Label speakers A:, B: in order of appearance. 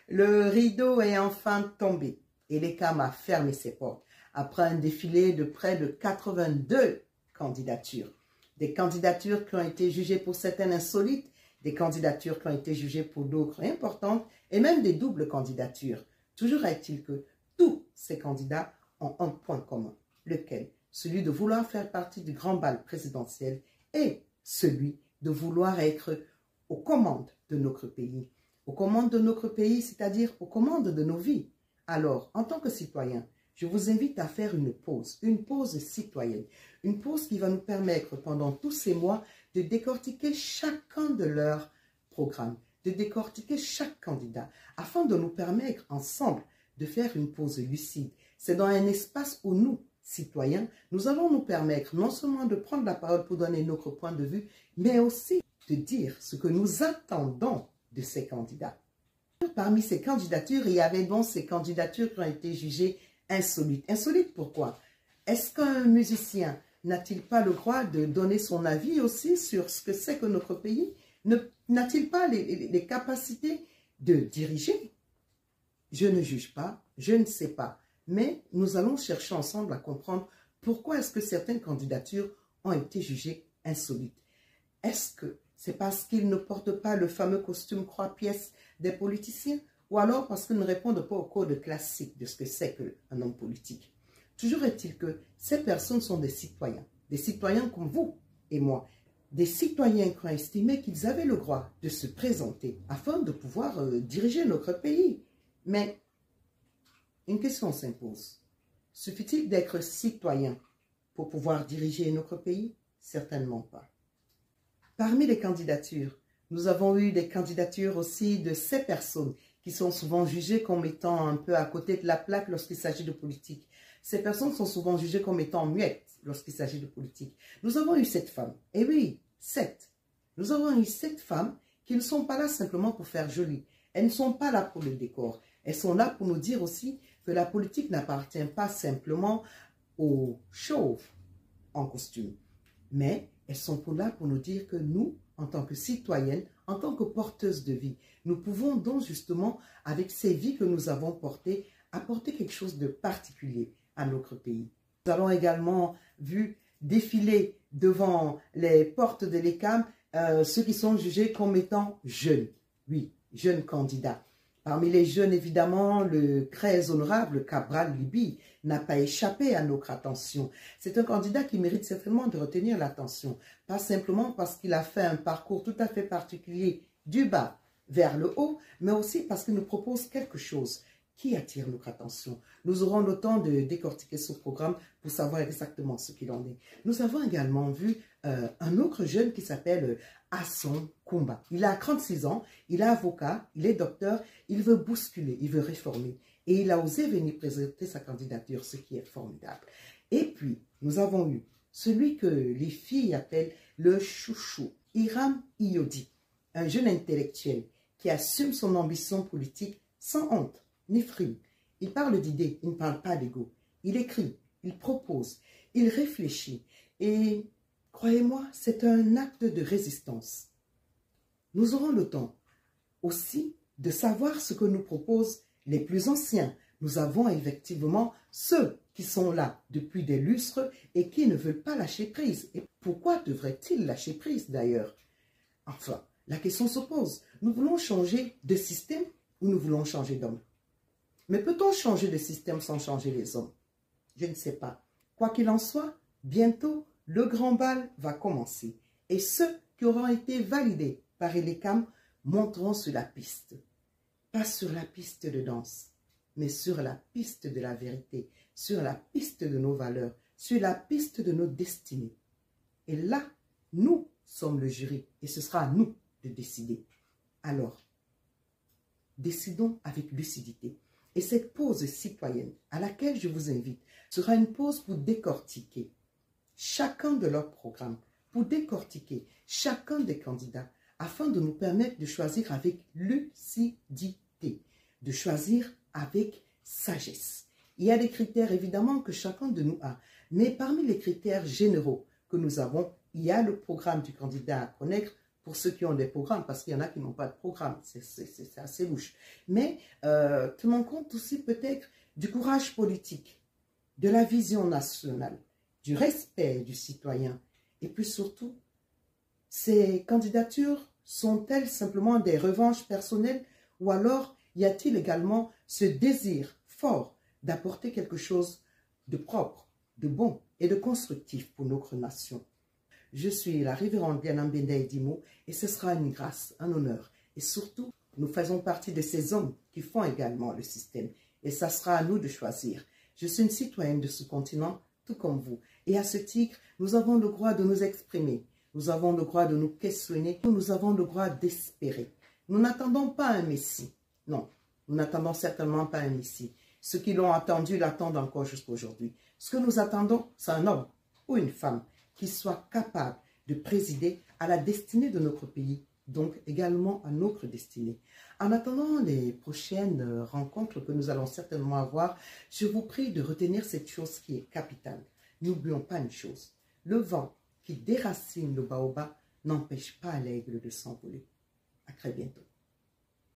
A: Le rideau est enfin tombé et l'ECAM a fermé ses portes après un défilé de près de 82 candidatures. Des candidatures qui ont été jugées pour certaines insolites, des candidatures qui ont été jugées pour d'autres importantes et même des doubles candidatures. Toujours est-il que tous ces candidats ont un point commun, lequel? Celui de vouloir faire partie du grand bal présidentiel et celui de vouloir être aux commandes de notre pays. Aux commandes de notre pays, c'est-à-dire aux commandes de nos vies. Alors, en tant que citoyen, je vous invite à faire une pause citoyenne, une pause qui va nous permettre pendant tous ces mois de décortiquer chacun de leurs programmes, de décortiquer chaque candidat, afin de nous permettre ensemble de faire une pause lucide. C'est dans un espace où nous, citoyens, nous allons nous permettre non seulement de prendre la parole pour donner notre point de vue, mais aussi de dire ce que nous attendons de ces candidats. Parmi ces candidatures, il y avait donc ces candidatures qui ont été jugées insolites. Insolites pourquoi? Est-ce qu'un musicien n'a-t-il pas le droit de donner son avis aussi sur ce que c'est que notre pays? N'a-t-il pas les capacités de diriger? Je ne juge pas, je ne sais pas. Mais nous allons chercher ensemble à comprendre pourquoi est-ce que certaines candidatures ont été jugées insolites. Est-ce que c'est parce qu'ils ne portent pas le fameux costume croix-pièce des politiciens ou alors parce qu'ils ne répondent pas au code classique de ce que c'est qu'un homme politique? Toujours est-il que ces personnes sont des citoyens comme vous et moi, des citoyens qui ont estimé qu'ils avaient le droit de se présenter afin de pouvoir diriger notre pays. Mais une question s'impose. Suffit-il d'être citoyen pour pouvoir diriger notre pays? Certainement pas. Parmi les candidatures, nous avons eu des candidatures aussi de ces personnes qui sont souvent jugées comme étant un peu à côté de la plaque lorsqu'il s'agit de politique. Ces personnes sont souvent jugées comme étant muettes lorsqu'il s'agit de politique. Nous avons eu 7 femmes. Et oui, 7. Nous avons eu 7 femmes qui ne sont pas là simplement pour faire joli. Elles ne sont pas là pour le décor. Elles sont là pour nous dire aussi que la politique n'appartient pas simplement aux chauves en costume. Mais elles sont là pour nous dire que nous, en tant que citoyennes, en tant que porteuses de vie, nous pouvons donc justement, avec ces vies que nous avons portées, apporter quelque chose de particulier à notre pays. Nous avons également vu défiler devant les portes de l'ECAM ceux qui sont jugés comme étant jeunes. Oui, jeunes candidats. Parmi les jeunes, évidemment, le très honorable Cabral Libye n'a pas échappé à notre attention. C'est un candidat qui mérite certainement de retenir l'attention, pas simplement parce qu'il a fait un parcours tout à fait particulier du bas vers le haut, mais aussi parce qu'il nous propose quelque chose qui attire notre attention. Nous aurons le temps de décortiquer ce programme pour savoir exactement ce qu'il en est. Nous avons également vu un autre jeune qui s'appelle Hassan Koumba. Il a 36 ans, il est avocat, il est docteur, il veut bousculer, il veut réformer. Et il a osé venir présenter sa candidature, ce qui est formidable. Et puis, nous avons eu celui que les filles appellent le chouchou, Hiram Iyodi, un jeune intellectuel qui assume son ambition politique sans honte ni frime. Il parle d'idées, il ne parle pas d'ego. Il écrit, il propose, il réfléchit. Et croyez-moi, c'est un acte de résistance. Nous aurons le temps aussi de savoir ce que nous proposent les plus anciens. Nous avons effectivement ceux qui sont là depuis des lustres et qui ne veulent pas lâcher prise. Et pourquoi devraient-ils lâcher prise d'ailleurs? Enfin, la question se pose. Nous voulons changer de système ou nous voulons changer d'homme? Mais peut-on changer de système sans changer les hommes? Je ne sais pas. Quoi qu'il en soit, bientôt, le grand bal va commencer. Et ceux qui auront été validés par l'ECAM monteront sur la piste. Pas sur la piste de danse, mais sur la piste de la vérité, sur la piste de nos valeurs, sur la piste de nos destinées. Et là, nous sommes le jury et ce sera à nous de décider. Alors, décidons avec lucidité. Et cette pause citoyenne à laquelle je vous invite sera une pause pour décortiquer chacun de leurs programmes, pour décortiquer chacun des candidats, afin de nous permettre de choisir avec lucidité, de choisir avec sagesse. Il y a des critères évidemment que chacun de nous a, mais parmi les critères généraux que nous avons, il y a le programme du candidat à connaître pour ceux qui ont des programmes, parce qu'il y en a qui n'ont pas de programme, c'est assez louche. Mais tenons compte aussi peut-être du courage politique, de la vision nationale, du respect du citoyen, et puis surtout, ces candidatures sont-elles simplement des revanches personnelles ou alors y a-t-il également ce désir fort d'apporter quelque chose de propre, de bon et de constructif pour notre nation? Je suis la révérende Diana Mbenda Edimo et ce sera une grâce, un honneur. Et surtout, nous faisons partie de ces hommes qui font également le système. Et ça sera à nous de choisir. Je suis une citoyenne de ce continent, tout comme vous. Et à ce titre, nous avons le droit de nous exprimer. Nous avons le droit de nous questionner. Nous avons le droit d'espérer. Nous n'attendons pas un Messie. Non, nous n'attendons certainement pas un Messie. Ceux qui l'ont attendu l'attendent encore jusqu'à aujourd'hui. Ce que nous attendons, c'est un homme ou une femme qui soit capable de présider à la destinée de notre pays, donc également à notre destinée. En attendant les prochaines rencontres que nous allons certainement avoir, je vous prie de retenir cette chose qui est capitale. N'oublions pas une chose, le vent qui déracine le baobab n'empêche pas l'aigle de s'envoler. À très bientôt.